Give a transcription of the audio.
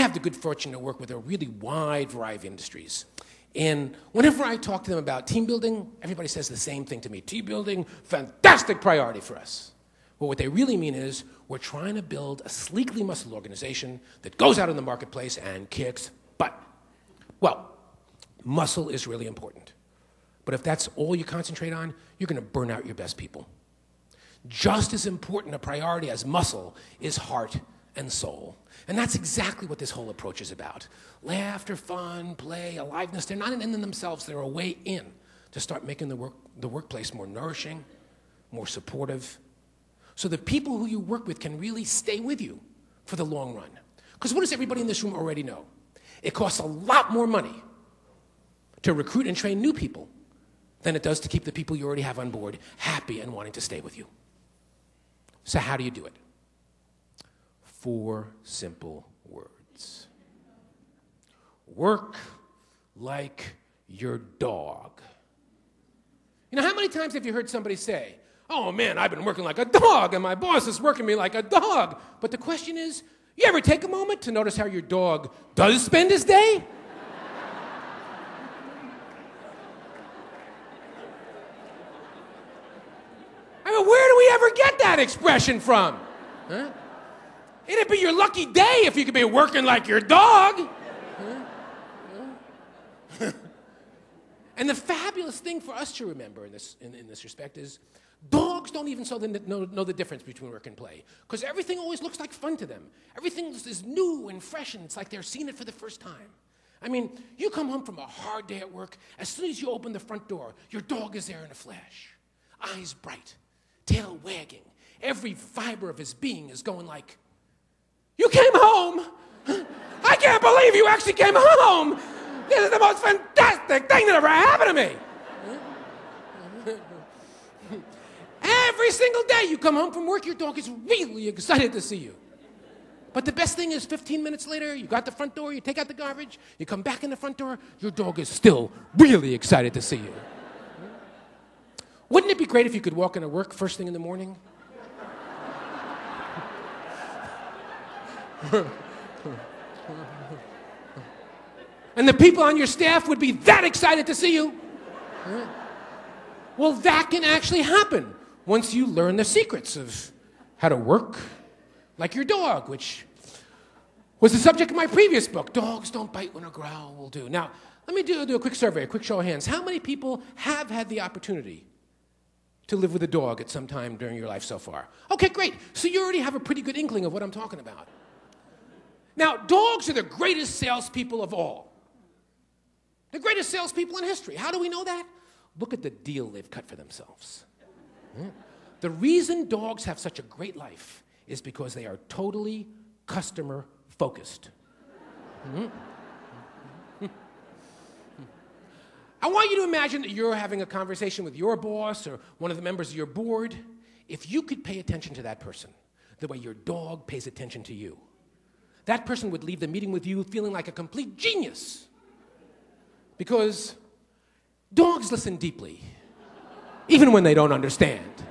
have the good fortune to work with a really wide variety of industries. And whenever I talk to them about team building, everybody says the same thing to me. Team building, fantastic priority for us. Well, what they really mean is we're trying to build a sleekly muscled organization that goes out in the marketplace and kicks butt. Well, muscle is really important. But if that's all you concentrate on, you're going to burn out your best people. Just as important a priority as muscle is heart and soul. And that's exactly what this whole approach is about. Laughter, fun, play, aliveness, they're not an end in themselves, they're a way in to start making the workplace more nourishing, more supportive, so the people who you work with can really stay with you for the long run. Because what does everybody in this room already know? It costs a lot more money to recruit and train new people than it does to keep the people you already have on board happy and wanting to stay with you. So how do you do it? 4 simple words. Work like your dog. You know, how many times have you heard somebody say, oh man, I've been working like a dog and my boss is working me like a dog? But the question is, you ever take a moment to notice how your dog does spend his day? I mean, where do we ever get that expression from? Huh? It'd be your lucky day if you could be working like your dog. And the fabulous thing for us to remember in this respect is dogs don't even know the difference between work and play, because everything always looks like fun to them. Everything is new and fresh, and it's like they're seeing it for the first time. I mean, you come home from a hard day at work, as soon as you open the front door, your dog is there in a flash. Eyes bright, tail wagging. Every fiber of his being is going like, you came home! I can't believe you actually came home! This is the most fantastic thing that ever happened to me! Every single day you come home from work, your dog is really excited to see you. But the best thing is 15 minutes later, you got the front door, you take out the garbage, you come back in the front door, your dog is still really excited to see you. Wouldn't it be great if you could walk into work first thing in the morning? And the people on your staff would be that excited to see you. Well, that can actually happen once you learn the secrets of how to work like your dog, which was the subject of my previous book, Dogs Don't Bite When a Growl Will Do. Now, let me do a quick survey, a quick show of hands. How many people have had the opportunity to live with a dog at some time during your life so far? Okay, great. So you already have a pretty good inkling of what I'm talking about. Now, dogs are the greatest salespeople of all. The greatest salespeople in history. How do we know that? Look at the deal they've cut for themselves. The reason dogs have such a great life is because they are totally customer-focused. I want you to imagine that you're having a conversation with your boss or one of the members of your board. If you could pay attention to that person the way your dog pays attention to you, that person would leave the meeting with you feeling like a complete genius. Because dogs listen deeply, even when they don't understand.